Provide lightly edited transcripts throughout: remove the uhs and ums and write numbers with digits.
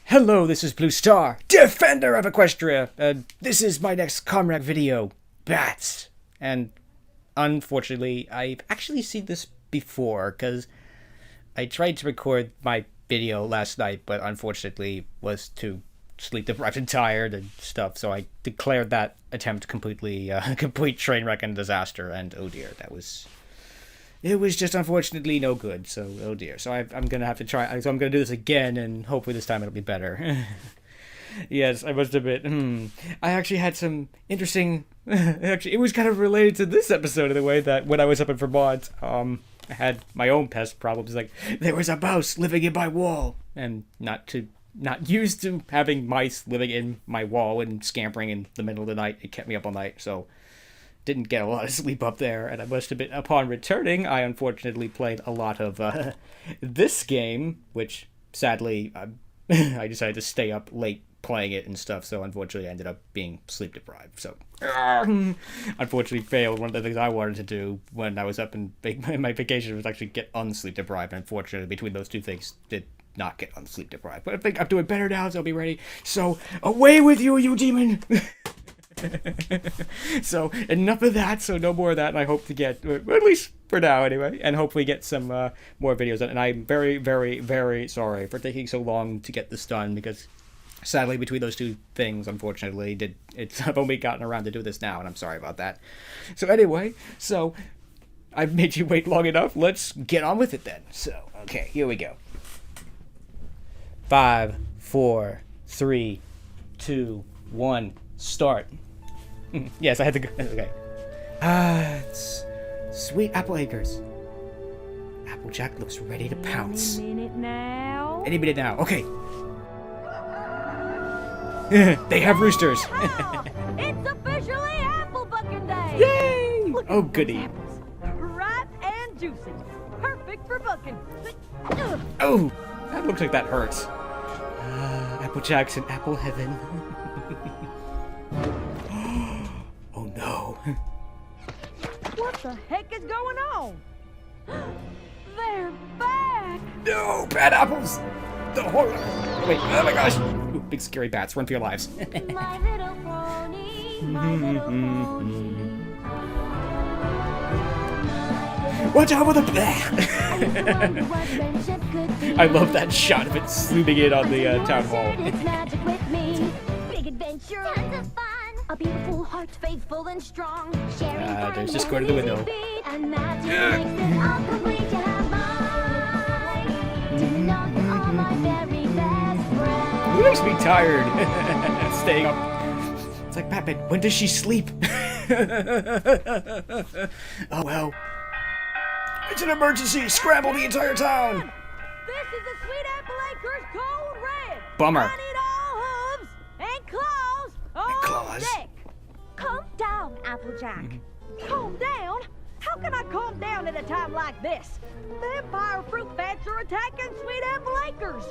Hello, this is Blue Star, Defender of Equestria, and this is my next ComRac video, Bats. And unfortunately, I've actually seen this before, because I tried to record my video last night, but unfortunately was too sleep deprived and tired and stuff, so I declared that attempt completely, complete train wreck and disaster, and oh dear, it was just unfortunately no good, so oh dear. So I'm gonna have to try. So I'm gonna do this again, and hopefully this time it'll be better. Yes, I must admit. I actually had some interesting. Actually, it was kind of related to this episode in the way that when I was up in Vermont, I had my own pest problems. Like there was a mouse living in my wall, and not used to having mice living in my wall and scampering in the middle of the night. It kept me up all night, so. Didn't get a lot of sleep up there, and I must admit, upon returning, I unfortunately played a lot of this game, which sadly I decided to stay up late playing it and stuff, so unfortunately I ended up being sleep deprived. So unfortunately failed one of the things I wanted to do when I was up in my vacation was actually get unsleep deprived. And unfortunately, between those two things, did not get unsleep deprived. But I think I'm doing better now, so I'll be ready. So away with you, you demon! So enough of that, so no more of that, and I hope to get, at least for now anyway, and hopefully get some more videos done. And I'm very, very, very sorry for taking so long to get this done, because sadly between those two things, unfortunately, I've only gotten around to do this now, and I'm sorry about that. So anyway, so I've made you wait long enough, let's get on with it then. So, okay, here we go. 5, 4, 3, 2, 1, start. Yes, I had to go. Okay. It's sweet apple acres. Applejack looks ready to pounce. Any minute now. Any minute now. Okay. They have roosters. It's officially apple bucking day. Yay! Look Oh, at goody. those apples. Ripe and juicy. Perfect for bucking. Oh, that looks like that hurts. Applejack's in apple heaven. Oh no. What the heck is going on? They're back. No, bad apples. The horror. Wait, oh my gosh. Ooh, big scary bats. Run for your lives. My little pony, my little pony. Watch out for the I love that shot of it zooming in on the town hall. Big adventure. Tons of fun. A beautiful heart, faithful and strong. There's just going to the window. And magic makes it all complete to have mine. To belong to all my very best friends. It makes me tired. Staying up. It's like, Batman, when does she sleep? Oh well. It's an emergency! Scramble the entire town! This is the Sweet Apple Acres Code Red. Bummer. I need all hooves and claws on claws. deck. Calm down, Applejack. Calm down? How can I calm down at a time like this? Vampire fruit bats are attacking Sweet Apple Acres.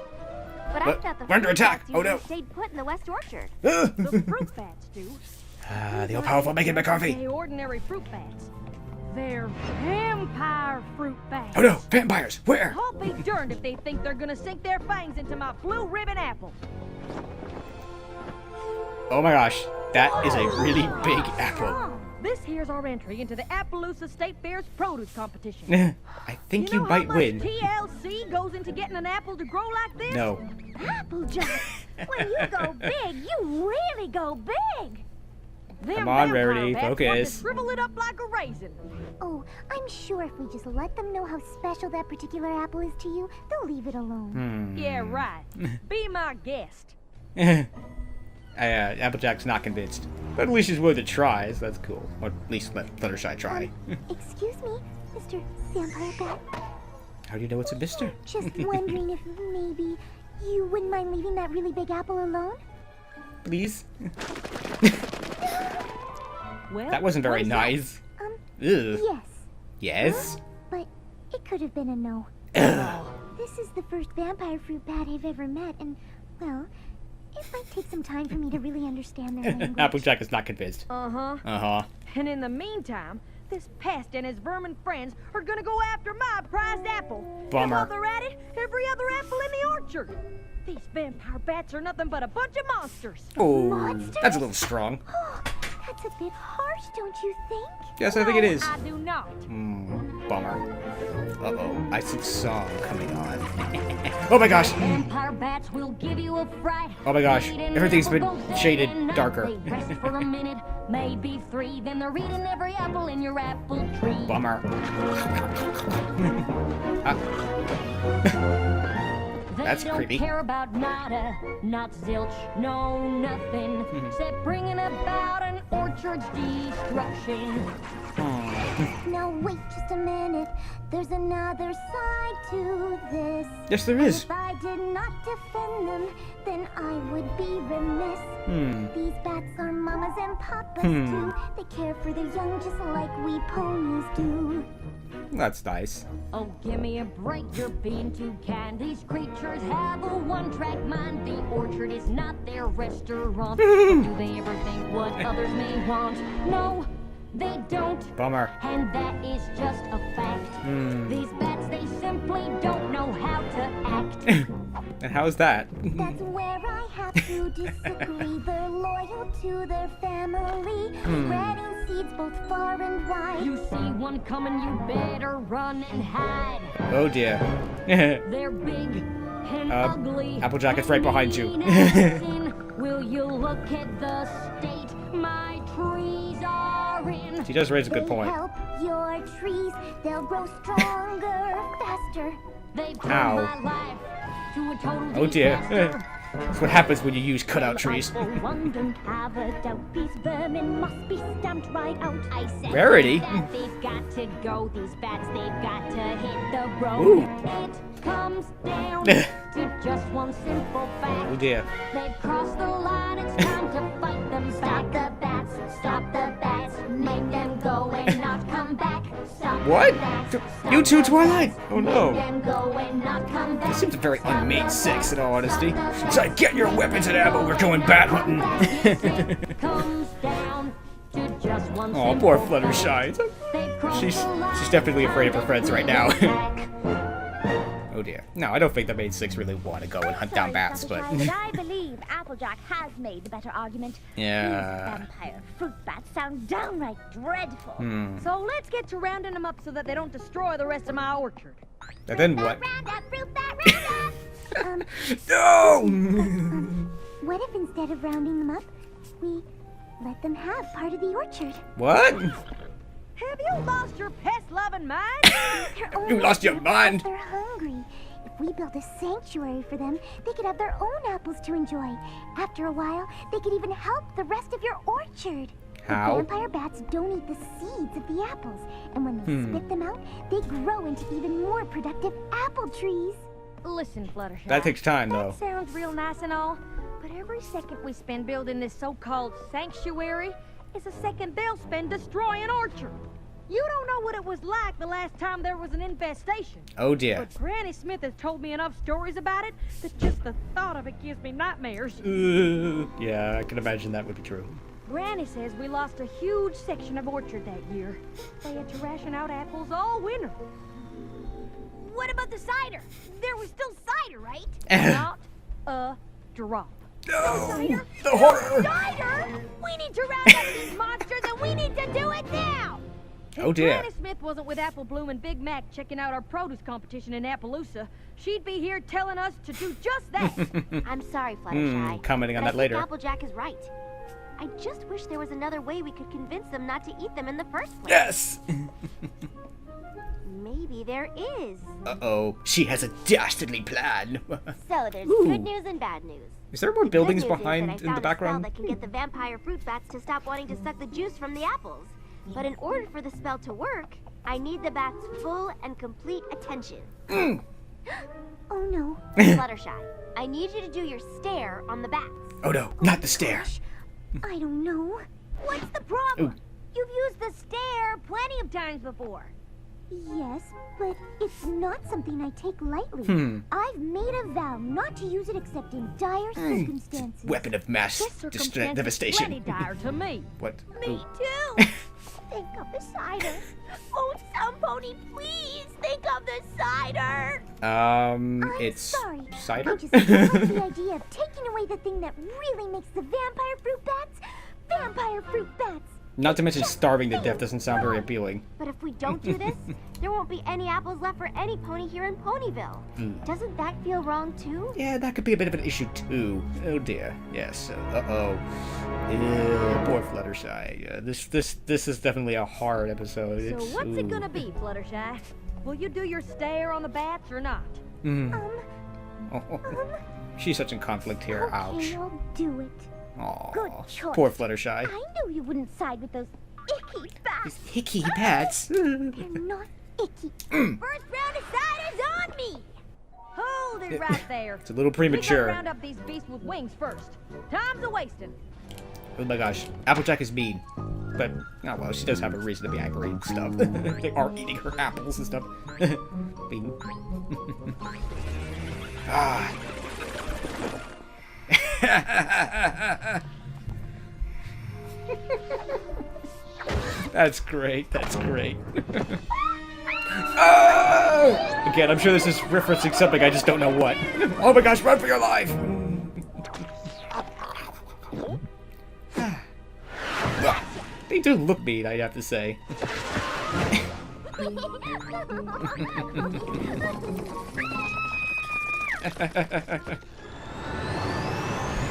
But I thought the we're under fruit attack. bats Oh, no. usually stayed put in the West Orchard. The fruit bats do. The all-powerful Megan McCarthy. They're ordinary fruit bats. They're vampire fruit bats. Oh no, vampires! Where? I'll be darned if they think they're gonna sink their fangs into my blue ribbon apple. Oh my gosh, that is a really big apple. This here's our entry into the Appaloosa State Fair's produce competition. I think you you know might how much win. TLC goes into getting an apple to grow like this? No. Applejack, when you go big, you really go big. Them Come on, vampire Rarity, bats want to focus. shrivel it up like a raisin. Oh, I'm sure if we just let them know how special that particular apple is to you, they'll leave it alone. Yeah, right. Be my guest. Applejack's not convinced. But at least she's willing to try, so that's cool. Or at least let Fluttershy try. Excuse me, Mr. Vampire Bat. How do you know it's a mister? Just wondering if maybe you wouldn't mind leaving that really big apple alone? Please? Well, That wasn't very what is nice. Ugh. Yes, Yes? but it could have been a no. This is the first vampire fruit bat I've ever met, and, well, it might take some time for me to really understand their language. Applejack is not convinced. Uh-huh. Uh-huh. And in the meantime, This pest and his vermin friends are gonna go after my prized apple. Bummer. And while they're at it, every other apple in the orchard. These vampire bats are nothing but a bunch of monsters. Oh, Monsters? that's a little strong. Oh, that's a bit harsh, don't you think? Yes, I think it is. I do not. Bummer. Uh-oh, I see the song coming on. Oh my gosh! Vampire bats will give you a fright. Oh my gosh, everything's been shaded darker. They rest for a minute, maybe 3, then they're eating every apple in your apple tree. Bummer. That's They don't creepy. care about nada, not zilch, no nothing, except bringing about an orchard's destruction. Now wait just a minute. There's another side to this. Yes, there is. If I did not defend them, then I would be remiss. These bats are mamas and papas too. They care for their young just like we ponies do. That's nice. Oh, give me a break, you're being too kind. These creatures have a one-track mind. The orchard is not their restaurant. Do they ever think what others may want? No, they don't. Bummer. And that is just a fact. These bats, they simply don't know how to act. And how's that? That's where I have to disagree. They're loyal to their family, spreading seeds both far and wide. You see one coming, you better run and hide. Oh dear. They're big and ugly. Applejack is right behind you. mean and sin. Will you look at the state my trees are in? She does raise a good They point. help your trees. They'll grow stronger, faster. They've Ow. turned my life to a total Oh dear. disaster. That's what happens when you use cutout trees. For one, don't have a doubt. These vermin must be stamped right out. I said Rarity. that they've got to go. These bats, they've got to hit the road. Ooh. It comes down to just one simple fact. Oh dear. They've crossed the line, it's time to fight them back. Stop the bats, make them go and not come back. Stop What? the bats, stop You too, the Twilight? bats, Oh no. Make them go and not come back. This seems a very unmade sex in all honesty. It's like, get your weapons and ammo, we're going bat hunting. It comes down to just one Oh, poor simple Fluttershy. They've crossed She's the line, definitely afraid of her friends right now. back. Oh dear. No, I don't think the main six really want to go and hunt down bats, but Fluttershy, I believe Applejack has made the better argument. yeah. These vampire fruit bats sound downright dreadful. So let's get to rounding them up so that they don't destroy the rest of my orchard. And then what? Round up, fruit bat, round up! No! What if instead of rounding them up, we let them have part of the orchard? What? Have you lost your pest-loving mind? They're only lost your because mind. They're hungry. If we built a sanctuary for them, they could have their own apples to enjoy. After a while, they could even help the rest of your orchard. How? The vampire bats don't eat the seeds of the apples, and when they spit them out, they grow into even more productive apple trees. Listen, Fluttershy. That takes time, That though. sounds real nice and all, but every second we spend building this so-called sanctuary is a second they'll spend destroying orchard. You don't know what it was like the last time there was an infestation. Oh dear. But Granny Smith has told me enough stories about it that just the thought of it gives me nightmares. Yeah, I can imagine that would be true. Granny says we lost a huge section of orchard that year. They had to ration out apples all winter. What about the cider? There was still cider, right? Not a drop. No! The horror! Cider? We need to round up these monsters, and we need to do it now! Oh dear. Granny Smith wasn't with Apple Bloom and Big Mac checking out our produce competition in Appaloosa. She'd be here telling us to do just that. I'm sorry, Fluttershy. Commenting on but that I later. think Applejack is right. I just wish there was another way we could convince them not to eat them in the first place. Yes! Maybe there is. Uh-oh. She has a dastardly plan. So there's Ooh. good news and bad news. Is there more The buildings good news is that I behind in found the background? a spell that can get the vampire fruit bats to stop wanting to suck the juice from the apples. But in order for the spell to work, I need the bats' full and complete attention. Oh no. Fluttershy, I need you to do your stare on the bats. Oh no, not the stare. I don't know. What's the problem? Ooh. You've used the stare plenty of times before. Yes, but it's not something I take lightly. I've made a vow not to use it except in dire circumstances. Weapon of mass This circumstance is plenty devastation. dire to me. What? Me Ooh. too. Think of the cider. Oh, some pony, please think of the cider. It's sorry. cider? I just love the idea of taking away the thing that really makes the vampire fruit bats vampire fruit bats. Not to mention starving to death doesn't sound very appealing. But if we don't do this, there won't be any apples left for any pony here in Ponyville. Doesn't that feel wrong too? Yeah, that could be a bit of an issue too. Oh dear. Yes. Yeah, poor Fluttershy. This is definitely a hard episode. So what's it gonna be, Fluttershy? Will you do your stare on the bats or not? She's such in conflict here. Okay, Ouch. I'll do it. Aw, Good choice. poor Fluttershy. I knew you wouldn't side with those icky bats. Hickey bats. They're not icky. First round of cider's on me! Hold it right there. It's a little We premature. gotta round up these beasts with wings first. Time's a-wasting. Oh my gosh, Applejack is mean. But, oh well, she does have a reason to be angry and stuff. They are eating her apples and stuff. Bing. Ah. That's great, that's great. Oh! Again, I'm sure this is referencing something, I just don't know what. Oh my gosh, run for your life! They do look mean, I'd have to say.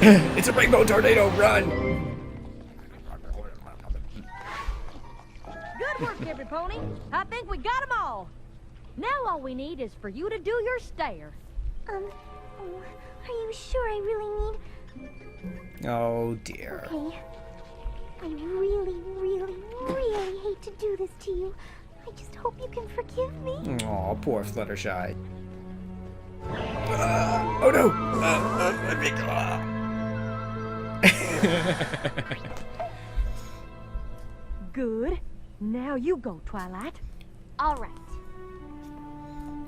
It's a rainbow tornado, run! Good work, every pony. I think we got them all. Now all we need is for you to do your stare. Oh, are you sure I really need... Oh dear. Okay. I really, really, really hate to do this to you. I just hope you can forgive me. Aw, poor Fluttershy. Oh no! Good. Now you go, Twilight. All right.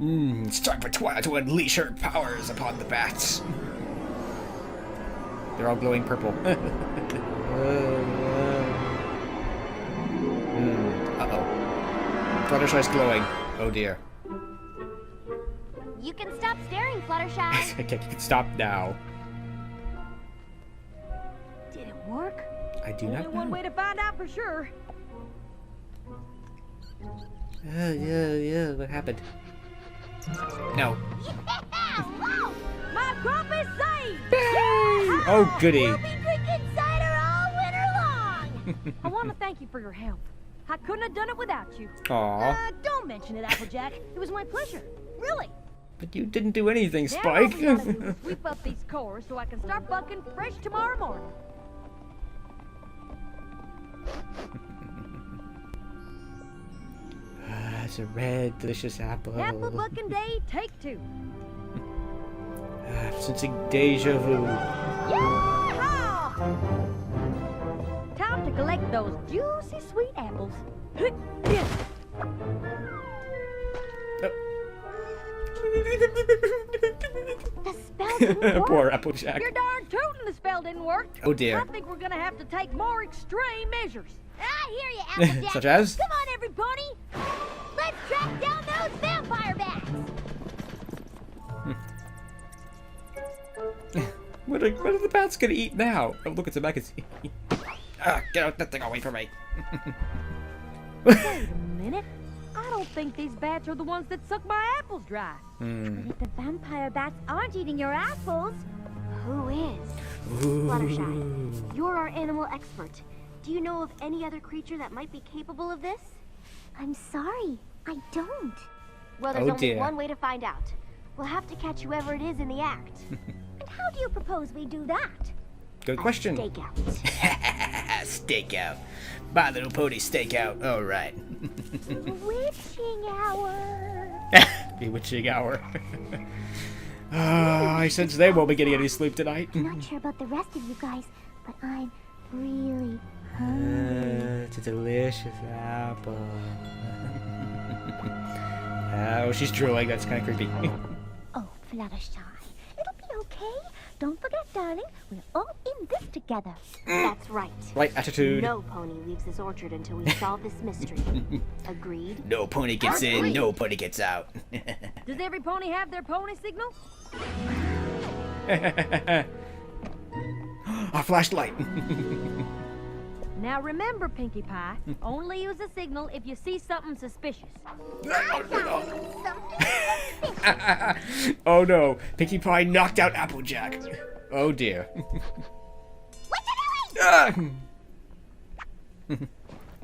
It's time for Twilight to unleash her powers upon the bats. They're all glowing purple. Uh-oh. Fluttershy's glowing. Oh dear. You can stop staring, Fluttershy. Okay, you can stop now. Did it work? I do Only not one know. way to find out for sure. Yeah, what happened? No. My crop is saved! Oh, goody. We'll be drinking cider all winter long! I want to thank you for your help. I couldn't have done it without you. Aw. Don't mention it, Applejack. It was my pleasure. Really. But you didn't do anything, Now Spike. all we gotta do is sweep up these cores so I can start bucking fresh tomorrow morning. It's a red, delicious apple. Apple bucking day, take 2. Sensing deja vu. Yeehaw! Time to collect those juicy sweet apples. The spell didn't work. Poor Applejack. You're darn tootin' the spell didn't work. Oh dear. I think we're gonna have to take more extreme measures. I hear you, Applejack. Such as? Come on, every pony. Let's track down those vampire bats. What are the bats gonna eat now? Oh, look, it's a magazine. Get out that thing away from me. Wait a minute. I don't think these bats are the ones that suck my apples dry. If the vampire bats aren't eating your apples, Who is? Fluttershy, you're our animal expert. Do you know of any other creature that might be capable of this? I'm sorry, I don't. Well, there's Oh, only dear. one way to find out. We'll have to catch whoever it is in the act. And how do you propose we do that? Good question. Stakeout. Stakeout. My little pony stakeout. All right. Witching hour. Bewitching hour. I sense they won't be getting any sleep tonight. I'm not sure about the rest of you guys, but I'm really hungry. It's a delicious apple. Oh, she's drooling. That's kind of creepy. Oh, Fluttershy, it'll be okay. Don't forget, darling, we're all in this together. together. That's right. Right attitude. No pony leaves this orchard until we solve this mystery. Agreed? No pony gets in, no pony gets out. Does every pony have their pony signal? A flashlight. Now remember, Pinkie Pie, only use a signal if you see something suspicious. Oh no, Pinkie Pie knocked out Applejack. Oh dear. What you doing?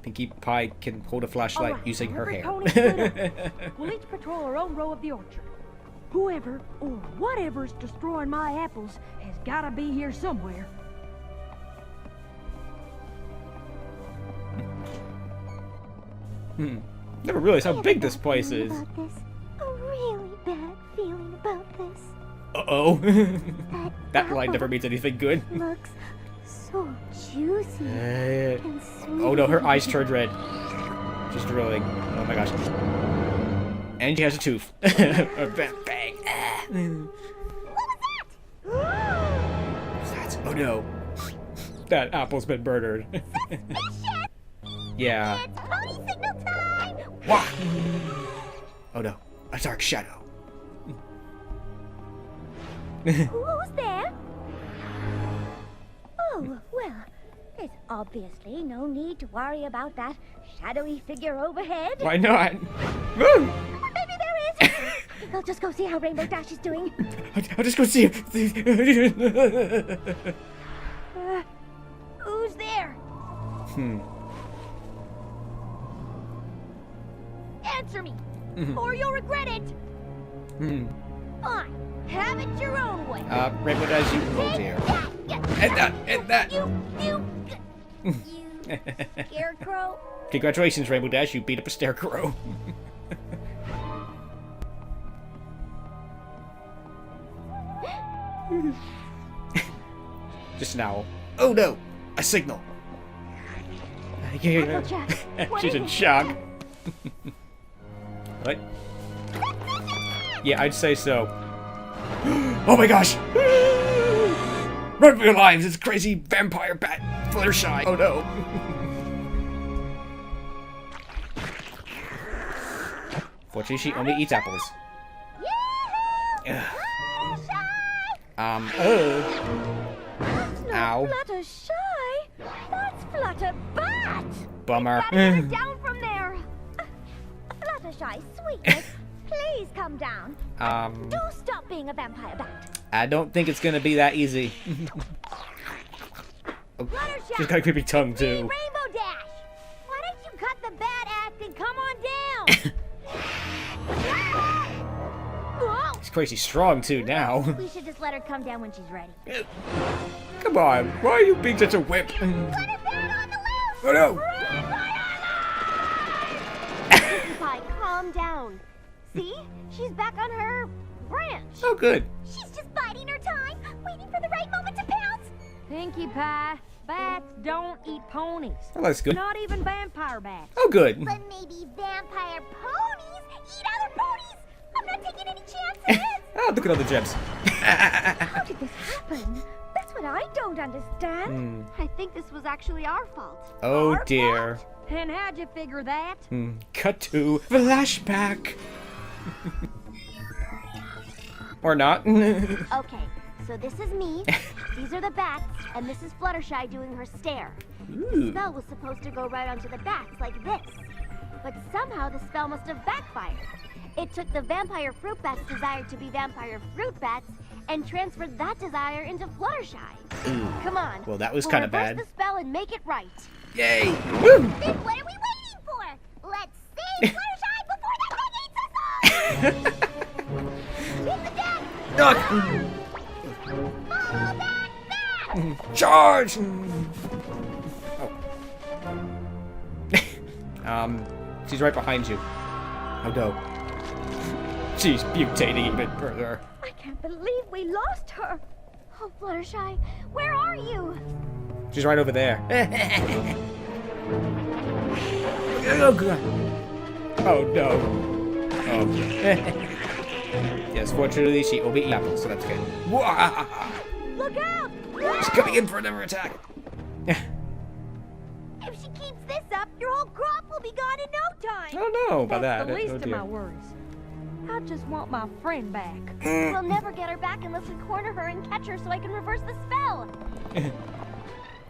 Pinkie Pie can hold a flashlight Alright, using her every hair. pony split up. We'll each patrol our own row of the orchard. Whoever or whatever's destroying my apples has gotta be here somewhere. Never realized how big this place is. About this. A really bad feeling about this. Uh-oh. That line apple never means anything good. looks so juicy and sweet. Oh no, her eyes turned red. She's drooling. Oh my gosh. And she has a tooth. Bang. What was That's, oh no. That apple's been murdered. Yeah. It's pony signal time! Wah! Oh no. A dark shadow. Who's there? Oh, well, there's obviously no need to worry about that shadowy figure overhead. Why not? Woo! Maybe there is. I'll just go see how Rainbow Dash is doing. I'll just go see her. Who's there? Answer me, or you'll regret it. Fine, have it your own way. Rainbow Dash, you go dear. And that. You scarecrow. Congratulations, Rainbow Dash, you beat up a scarecrow. Just an owl. Oh no! A signal! Applejack, what She's is in it? shock. What? Yeah, I'd say so. Oh my gosh! Run for your lives! It's crazy vampire bat Fluttershy! Oh no! Fortunately, she only eats apples. Ugh. Ow. Fluttershy? That's Flutterbat! Bummer. Gotta get her down from there. Fluttershy, sweetness, please come down. Do stop being a vampire bat. I don't think it's gonna be that easy. Oh, Fluttershy! she's got a creepy tongue too. Rainbow Dash! Why don't you cut the bad act and come on down? Whoa! She's crazy strong too now. We should just let her come down when she's ready. Come on, why are you being such a whip? Flutterbat on the loose! Oh no! Pinkie Pie, calm down. See? She's back on her branch. Oh good. She's just biding her time, waiting for the right moment to pounce. Pinkie Pie, bats don't eat ponies. Oh, that's good. Not even vampire bats. Oh good. But maybe vampire ponies eat other ponies. I'm not taking any chances. Oh, look at all the gems. How did this happen? That's what I don't understand. I think this was actually our fault. Oh Our dear. And how'd you figure that? Cut to flashback. Or not. Okay, so this is me, these are the bats, and this is Fluttershy doing her stare. The spell was supposed to go right onto the bats like this. But somehow the spell must have backfired. It took the vampire fruit bat's desire to be vampire fruit bats and transferred that desire into Fluttershy. Come on. Well, that was we'll kinda reverse bad. the spell and make it right. Yay! Woo! Then what are we waiting for? Let's save Fluttershy before that thing eats us all! Hit the deck! Follow that bat! Charge! She's right behind you. Oh no. She's mutating even further. I can't believe we lost her. Oh, Fluttershy, where are you? She's right over there. Oh god. Oh no. Oh. Yes, fortunately she only eats apples, so that's good. Look out! She's coming in for another attack. If she keeps this up, your whole crop will be gone in no time. I don't know about That's that. the least Oh, of dear. my worries. I just want my friend back. We'll never get her back unless we corner her and catch her so I can reverse the spell.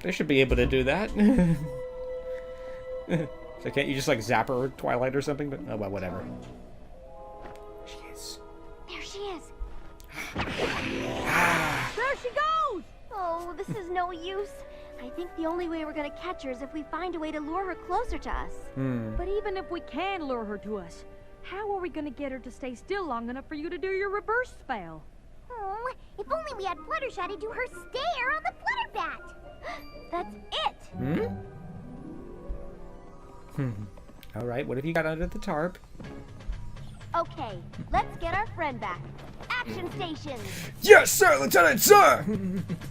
They should be able to do that. So can't you just like zap her Twilight or something? But oh well, whatever. She is. There she is. There she goes! Oh, this is no use. I think the only way we're gonna catch her is if we find a way to lure her closer to us. But even if we can lure her to us, how are we gonna get her to stay still long enough for you to do your reverse spell? Oh, if only we had Fluttershy to do her stare on the Flutterbat. That's it. All right. What have you got under the tarp? Okay, let's get our friend back. Action stations. Yes, sir, Lieutenant, sir.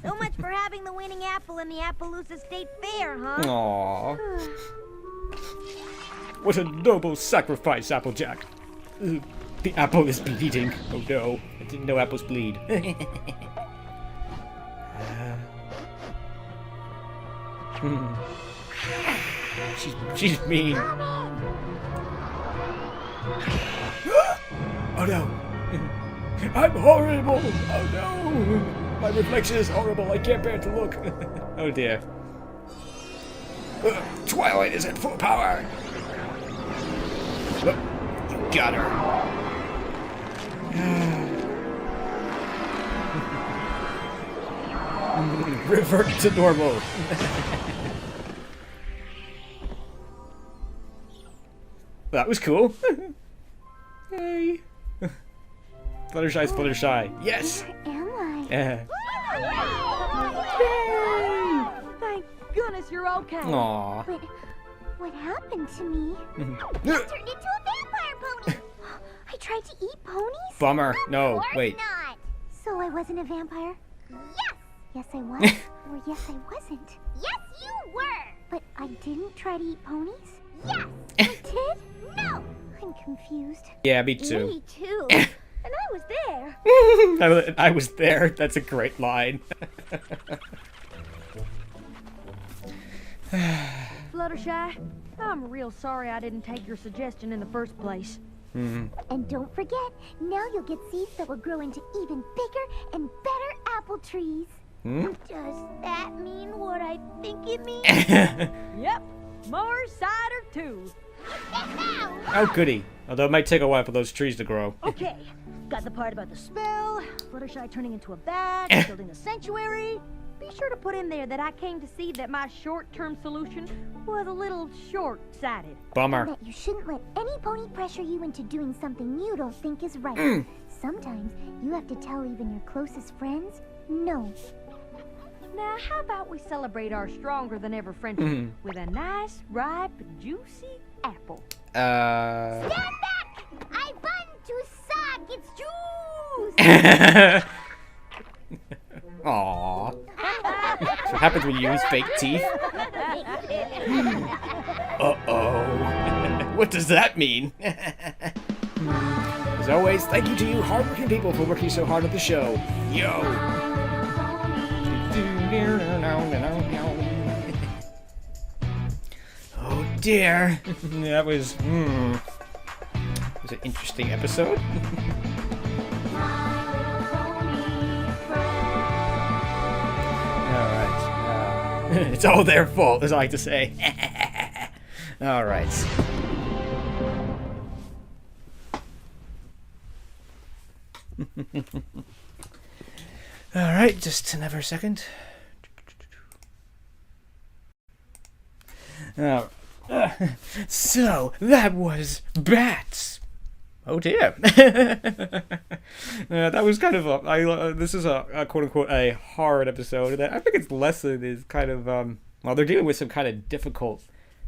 So much for having the winning apple in the Appaloosa State Fair, huh? Aww. What a noble sacrifice, Applejack. The apple is bleeding. Oh no, I didn't know apples bleed. She's mean. Oh no. I'm horrible. Oh no. My reflection is horrible. I can't bear to look. Oh dear. Twilight is at full power. You got her. Revert to normal. That was cool. Hey. Fluttershy's Fluttershy. Yes. Am I? Yeah. Thank goodness you're okay. Aw. But what happened to me? Mm-hmm. Turned into a vampire pony. I tried to eat ponies. Bummer. No, Of course wait. not. So I wasn't a vampire? Yes. Yes, I was. Or yes, I wasn't. Yes, you were. But I didn't try to eat ponies? Yes. I did? No. I'm confused. Yeah, me too. Me too. And I was there. I was there. That's a great line. Fluttershy, I'm real sorry I didn't take your suggestion in the first place. And don't forget, now you'll get seeds that will grow into even bigger and better apple trees. Does that mean what I think it means? Yep, more cider too. Oh, goody. Although it might take a while for those trees to grow. Okay, got the part about the spell, Fluttershy turning into a bat, building a sanctuary. Be sure to put in there that I came to see that my short-term solution was a little short-sighted. Bummer. That you shouldn't let any pony pressure you into doing something you don't think is right. Sometimes you have to tell even your closest friends no. Now, how about we celebrate our stronger-than-ever friendship with a nice, ripe, juicy apple? Stand back! I want to suck its juice! Aww. That's what happens when you use fake teeth. Uh-oh. What does that mean? As always, thank you to you hardworking people for working so hard on the show. Yo! Oh dear. That was an interesting episode. Alright. It's all their fault, as I like to say. Alright. Alright, just another second. So, that was bats. Oh dear. That was kind of this is a quote-unquote a hard episode. That I think its lesson is kind of well, they're dealing with some kind of difficult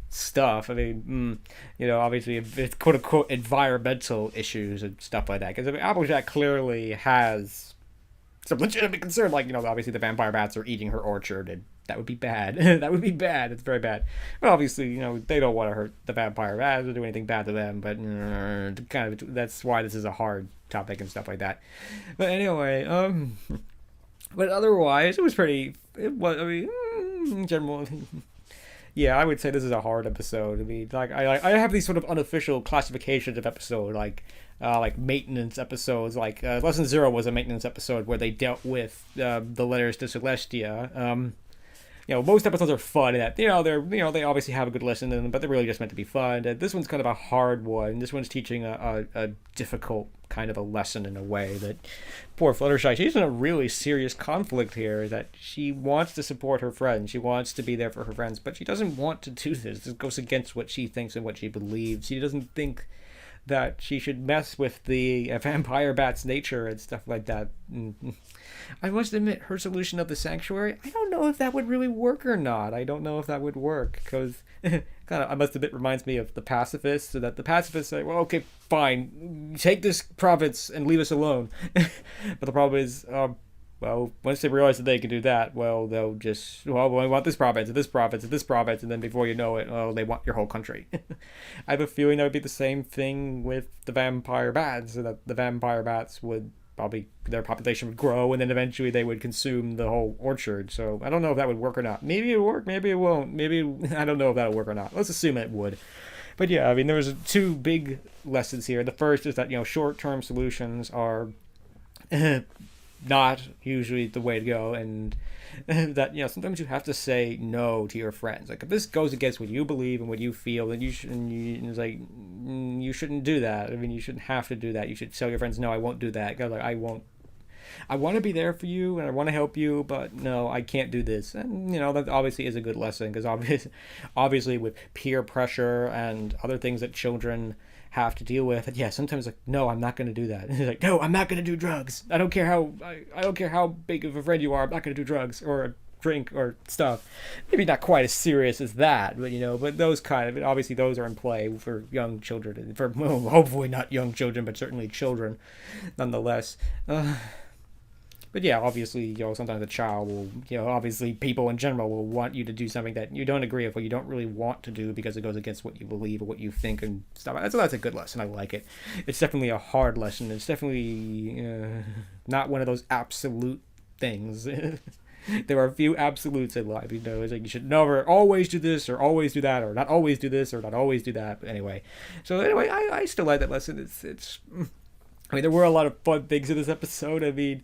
stuff. I mean, you know, obviously it's quote-unquote environmental issues and stuff like that. Because I mean, Applejack clearly has some legitimate concern, like, you know, obviously the vampire bats are eating her orchard, and that would be bad. That would be bad. It's very bad. But obviously, you know, they don't want to hurt the vampire bats or do anything bad to them, but kind of that's why this is a hard topic and stuff like that. But anyway, But otherwise, it was pretty. It was, I mean, in general. Yeah, I would say this is a hard episode. I mean, like I have these sort of unofficial classifications of episode, like maintenance episodes. Like Lesson Zero was a maintenance episode where they dealt with the letters to Celestia. Most episodes are fun. That they obviously have a good lesson in them, but they're really just meant to be fun. And this one's kind of a hard one. This one's teaching a difficult kind of a lesson in a way that poor Fluttershy, she's in a really serious conflict here. That she wants to support her friends, she wants to be there for her friends, but she doesn't want to do this. This goes against what she thinks and what she believes. She doesn't think that she should mess with the vampire bat's nature and stuff like that. I must admit, her solution of the sanctuary, I don't know if that would really work or not. I don't know if that would work, because I must admit, reminds me of the pacifists, so that the pacifists say, well, okay, fine, take this province and leave us alone. But the problem is, well, once they realize that they can do that, well, they'll just, well, we want this province, and this province, and this province, and then before you know it, oh, they want your whole country. I have a feeling that would be the same thing with the vampire bats, so that the vampire bats would probably, their population would grow, and then eventually they would consume the whole orchard. So I don't know if that would work or not. Maybe it'll work, maybe it won't. Maybe, I don't know if that'll work or not. Let's assume it would. But yeah, I mean, there was two big lessons here. The first is that, short-term solutions are not usually the way to go, and that sometimes you have to say no to your friends. Like, if this goes against what you believe and what you feel, then you shouldn't do that. I mean, you shouldn't have to do that. You should tell your friends, no, I won't do that. Like, I want to be there for you and I want to help you, but no, I can't do this. And that obviously is a good lesson, because obviously with peer pressure and other things that children have to deal with, yeah, sometimes like, no, I'm not going to do that. It's like, no, I'm not going to do drugs. I don't care how big of a friend you are. I'm not going to do drugs or drink or stuff. Maybe not quite as serious as that, but those kind of, obviously those are in play for young children, hopefully not young children, but certainly children nonetheless. But yeah, obviously, sometimes a child will, obviously people in general will want you to do something that you don't agree with, or you don't really want to do because it goes against what you believe or what you think and stuff. So that's a good lesson. I like it. It's definitely a hard lesson. It's definitely not one of those absolute things. There are a few absolutes in life, it's like you should never always do this or always do that, or not always do this or not always do that. But anyway, I still like that lesson. It's I mean, there were a lot of fun things in this episode. I mean,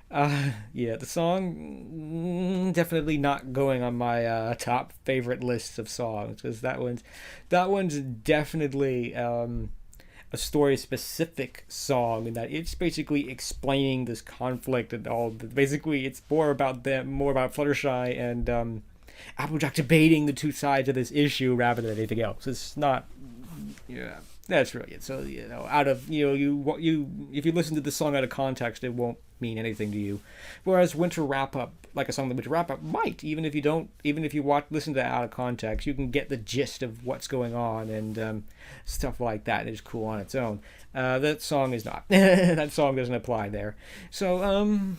yeah, the song definitely not going on my top favorite lists of songs, because that one's definitely a story specific song, in that it's basically explaining this conflict and all. Basically, it's more about Fluttershy and Applejack debating the two sides of this issue rather than anything else. It's not, yeah. That's really it. So out of you if you listen to the song out of context, it won't mean anything to you. Whereas Winter Wrap Up, like a song like Winter Wrap Up, might, even if you listen to it out of context, you can get the gist of what's going on and stuff like that. It's cool on its own. That song is not. That song doesn't apply there. So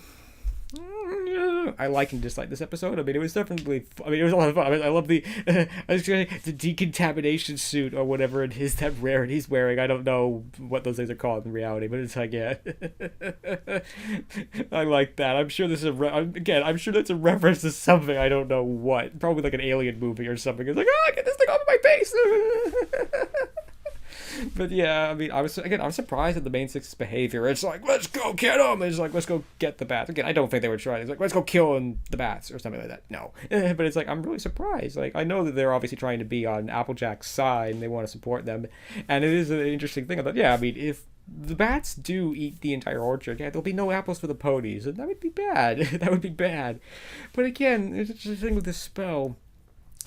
I like and dislike this episode. I mean, it was definitely. I mean, it was a lot of fun. I mean, I love the the decontamination suit or whatever it is that Rarity's wearing. I don't know what those things are called in reality, but it's like, yeah, I like that. I'm sure this is I'm sure that's a reference to something. I don't know what. Probably like an alien movie or something. It's like, get this thing off of my face. But yeah, I mean, I was surprised at the main six's behavior. It's like, let's go get them. It's like, let's go get the bats. Again, I don't think they were trying. It's like, let's go kill the bats or something like that. No. But it's like, I'm really surprised. Like, I know that they're obviously trying to be on Applejack's side and they want to support them. And it is an interesting thing. I thought, yeah, I mean, if the bats do eat the entire orchard, yeah, there'll be no apples for the ponies. And that would be bad. That would be bad. But again, it's just the thing with this spell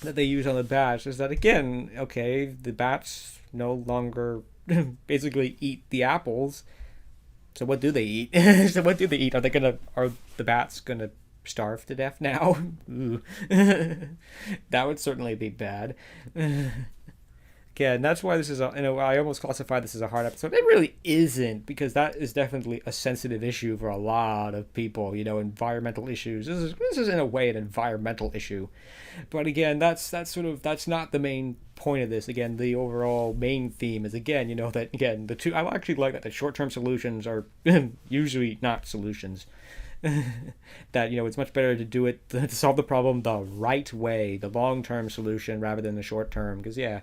that they use on the bats is that, again, okay, the bats no longer basically eat the apples. So what do they eat? Are the bats gonna starve to death now? That would certainly be bad. Again, that's why this is I almost classify this as a hard episode. It really isn't, because that is definitely a sensitive issue for a lot of people. Environmental issues. This is in a way an environmental issue, but again, that's not the main point of this. Again, the overall main theme is the two. I actually like that the short-term solutions are usually not solutions. that, it's much better to do it, to solve the problem the right way, the long-term solution rather than the short-term. Because, yeah,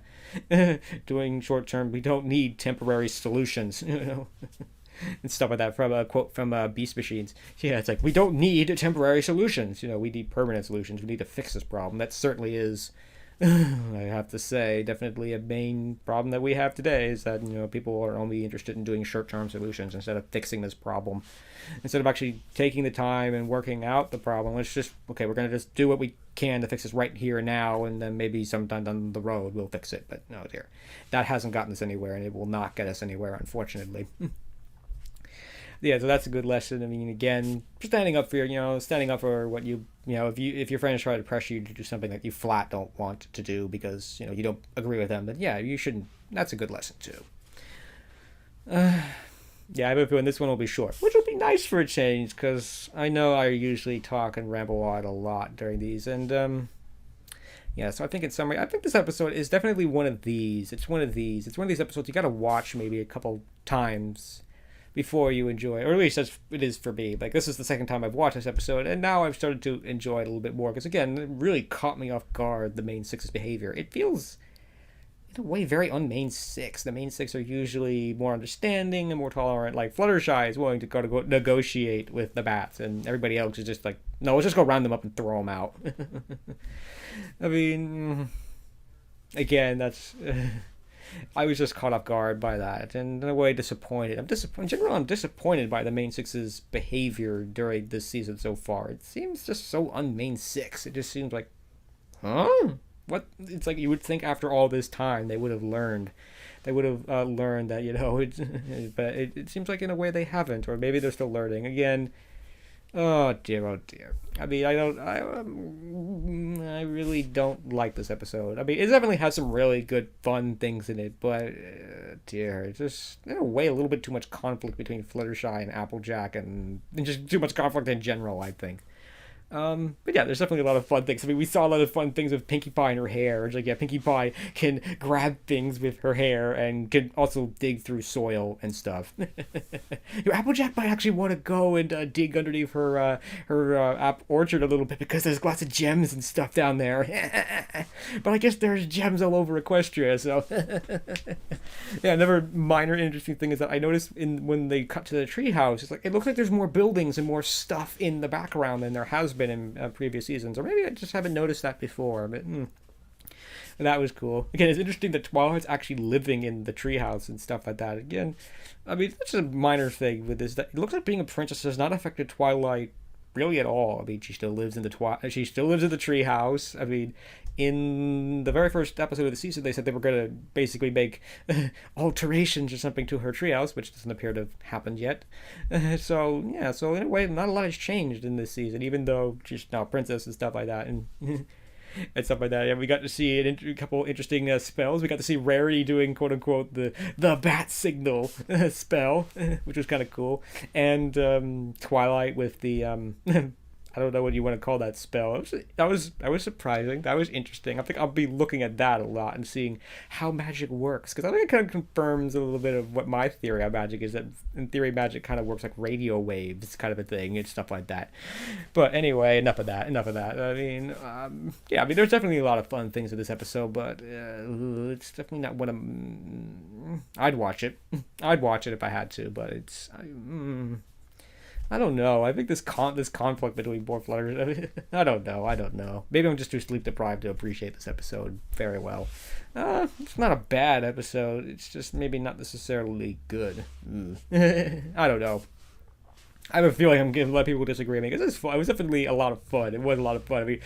doing short-term, we don't need temporary solutions, and stuff like that, from a quote from Beast Machines. Yeah, it's like, we don't need temporary solutions. We need permanent solutions. We need to fix this problem. That certainly is, I have to say, definitely a main problem that we have today, is that, people are only interested in doing short-term solutions instead of fixing this problem. Instead of actually taking the time and working out the problem, let's just, okay, we're going to just do what we can to fix this right here and now, and then maybe sometime down the road we'll fix it. But no, dear. That hasn't gotten us anywhere, and it will not get us anywhere, unfortunately. Yeah, so that's a good lesson. I mean, again, standing up for what if your friends try to pressure you to do something that you flat don't want to do because, you don't agree with them, then yeah, you shouldn't. That's a good lesson too. Yeah, I have a feeling this one will be short, which will be nice for a change, because I know I usually talk and ramble on a lot during these, and yeah, so I think in summary, I think this episode is definitely one of these. It's one of these episodes you got to watch maybe a couple times before you enjoy it, or at least as it is for me. Like, this is the second time I've watched this episode, and now I've started to enjoy it a little bit more, because again, it really caught me off guard, the main six's behavior. It feels, in a way, very un-main six. The main six are usually more understanding and more tolerant. Like, Fluttershy is willing to go negotiate with the bats, and everybody else is just like, no, let's just go round them up and throw them out. I mean, again, that's... I was just caught off guard by that, and in a way disappointed. In general, I'm disappointed by the main six's behavior during this season so far. It seems just so un-main six. It just seems like, huh? What? It's like you would think after all this time they would have learned. They would have learned that, but it seems like in a way they haven't, or maybe they're still learning. Again, oh dear. I mean, I really don't like this episode. I mean, it definitely has some really good, fun things in it, but dear, it's just, in a way, a little bit too much conflict between Fluttershy and Applejack, and just too much conflict in general, I think. But yeah, there's definitely a lot of fun things. I mean, we saw a lot of fun things with Pinkie Pie and her hair. It's like, yeah, Pinkie Pie can grab things with her hair and can also dig through soil and stuff. Applejack might actually want to go and dig underneath her apple orchard a little bit, because there's lots of gems and stuff down there. But I guess there's gems all over Equestria, so... Yeah, another minor interesting thing is that I noticed when they cut to the treehouse, it's like, it looks like there's more buildings and more stuff in the background than there has been in previous seasons, or maybe I just haven't noticed that before, but that was cool. Again, it's interesting that Twilight's actually living in the treehouse and stuff like that. Again, I mean, that's a minor thing with this, that it looks like being a princess has not affected Twilight really at all. I mean, she still lives in the treehouse. I mean, in the very first episode of the season, they said they were going to basically make alterations or something to her treehouse, which doesn't appear to have happened yet. So in a way, not a lot has changed in this season, even though she's now a princess and stuff like that. And and stuff like that. Yeah, we got to see a couple interesting spells. We got to see Rarity doing, quote unquote, the bat signal spell, which was kind of cool. And Twilight with the I don't know what you want to call that spell. That was surprising. That was interesting. I think I'll be looking at that a lot and seeing how magic works, because I think it kind of confirms a little bit of what my theory on magic is, that in theory magic kind of works like radio waves kind of a thing and stuff like that. But anyway, enough of that. I mean, yeah, I mean, there's definitely a lot of fun things in this episode, but it's definitely not one of... I'd watch it. I'd watch it if I had to, but it's... I don't know. I think this conflict between both Flutters... I don't know. Maybe I'm just too sleep deprived to appreciate this episode very well. It's not a bad episode. It's just maybe not necessarily good. I don't know. I have a feeling I'm going to let people disagree with me, because it's fun. It was definitely a lot of fun. It was a lot of fun. Again,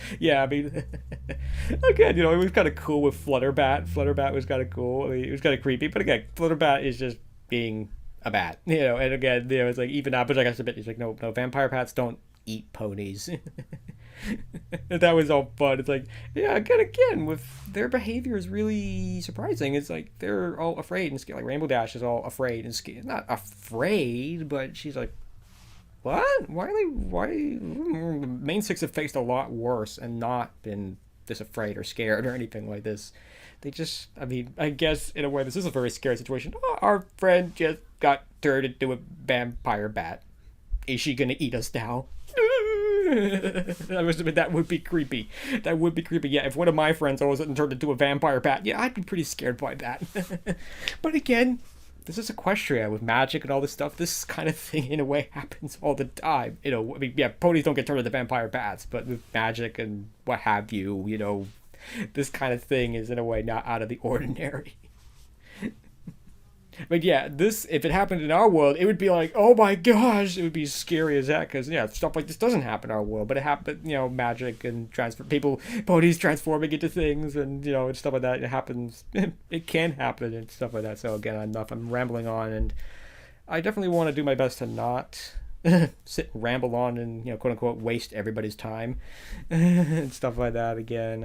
it was kind of cool with Flutterbat. Flutterbat was kind of cool. I mean, it was kind of creepy, but again, Flutterbat is just being a bat, and again, it's like, even Applejack has a bit, he's like, no, vampire bats don't eat ponies. That was all fun. It's like, yeah, again, with their behavior is really surprising. It's like, they're all afraid and scared. Like, Rainbow Dash is all afraid and scared. Not afraid, but she's like, what? Why Main Six have faced a lot worse and not been this afraid or scared or anything like this. They just, I mean, I guess in a way this is a very scary situation. Oh, our friend just got turned into a vampire bat. Is she gonna eat us now? I must admit, that would be creepy. That would be creepy. Yeah, if one of my friends all of a sudden turned into a vampire bat, yeah, I'd be pretty scared by that. But again, this is Equestria with magic and all this stuff. This kind of thing, in a way, happens all the time. You know, I mean, yeah, ponies don't get turned into vampire bats, but with magic and what have you, you know, this kind of thing is, in a way, not out of the ordinary. But yeah, this, if it happened in our world, it would be like, oh my gosh, it would be scary as heck, because, yeah, stuff like this doesn't happen in our world, but it happened, you know, magic and ponies transforming into things, and, you know, and stuff like that, it happens, it can happen, and stuff like that. So again, I'm rambling on, and I definitely want to do my best to not sit and ramble on and, you know, quote unquote, waste everybody's time, and stuff like that. Again,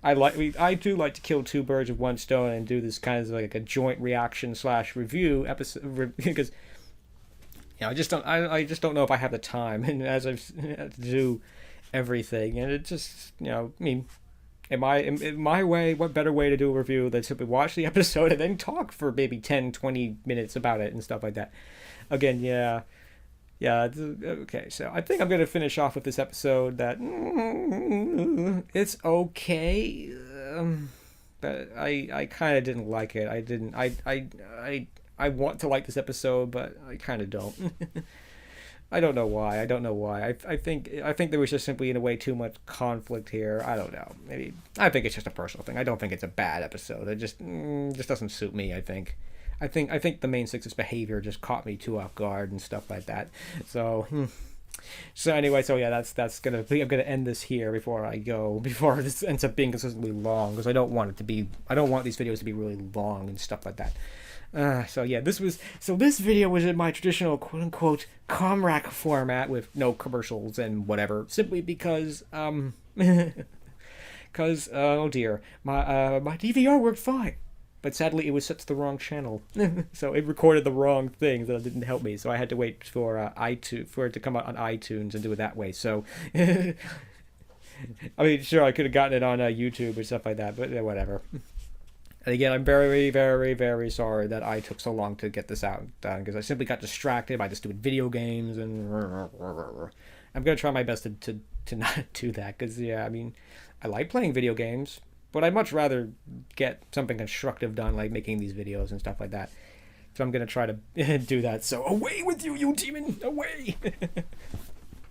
I do like to kill two birds with one stone and do this kind of like a joint reaction / review episode, because, you know, I just don't know if I have the time, and as I've to do everything, and it just, you know, I mean, in my way, what better way to do a review than simply watch the episode and then talk for maybe 10-20 minutes about it and stuff like that. Again, yeah, okay, so I think I'm going to finish off with this episode that it's okay, but I kind of didn't like it. I want to like this episode, but I kind of don't. I don't know why. I think there was just simply, in a way, too much conflict here. I don't know. Maybe I think it's just a personal thing. I don't think it's a bad episode. It just doesn't suit me, I think. I think the main six's behavior just caught me too off guard and stuff like that. So anyway, so yeah, that's gonna be. I'm gonna end this here before this ends up being consistently long, because I don't want these videos to be really long and stuff like that. So yeah, this video was in my traditional quote unquote ComRac format with no commercials and whatever, simply because oh dear, my DVR worked fine. But sadly, it was set to the wrong channel, so it recorded the wrong thing. That didn't help me. So I had to wait for it to come out on iTunes and do it that way. So, I mean, sure, I could have gotten it on YouTube or stuff like that, but whatever. And again, I'm very, very, very sorry that I took so long to get this out done, because I simply got distracted by just doing video games, and I'm gonna try my best to not do that, because yeah, I mean, I like playing video games. But I'd much rather get something constructive done, like making these videos and stuff like that. So I'm going to try to do that. So away with you, you demon! Away!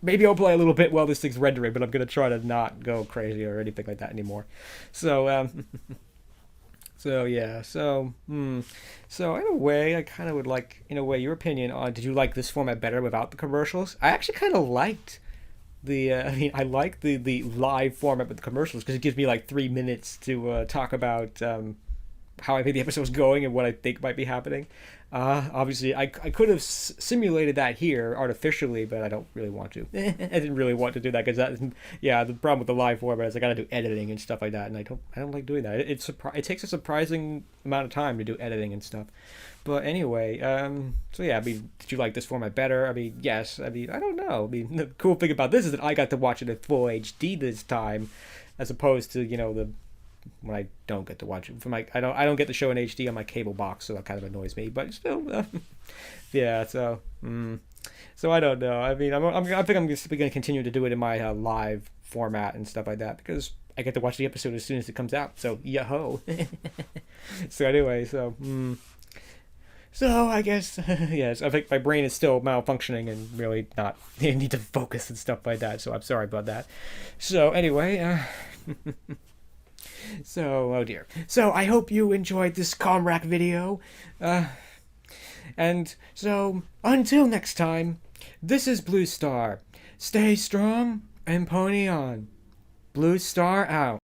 Maybe I'll play a little bit while this thing's rendering, but I'm going to try to not go crazy or anything like that anymore. So, yeah. So in a way, I kind of would like, in a way, your opinion on, did you like this format better without the commercials? I actually kind of liked I like the live format with the commercials, because it gives me like 3 minutes to talk about how I think the episode's going and what I think might be happening. Obviously, I could have simulated that here artificially, but I don't really want to. I didn't really want to do that, because the problem with the live format is I got to do editing and stuff like that, and I don't like doing that. It takes a surprising amount of time to do editing and stuff. But anyway, so yeah, I mean, did you like this format better? I mean, yes. I mean, I don't know. I mean, the cool thing about this is that I got to watch it in full HD this time, as opposed to, you know, when I don't get to watch it I don't get the show in HD on my cable box, so that kind of annoys me. But still, yeah. So, so I don't know. I mean, I think I'm just going to continue to do it in my live format and stuff like that, because I get to watch the episode as soon as it comes out. So, yo-ho. So anyway, So I guess, yes, I think my brain is still malfunctioning and really not need to focus and stuff like that, so I'm sorry about that. So anyway, so, oh dear. So I hope you enjoyed this ComRac video. And so, until next time, this is Blue Star. Stay strong and pony on. Blue Star out.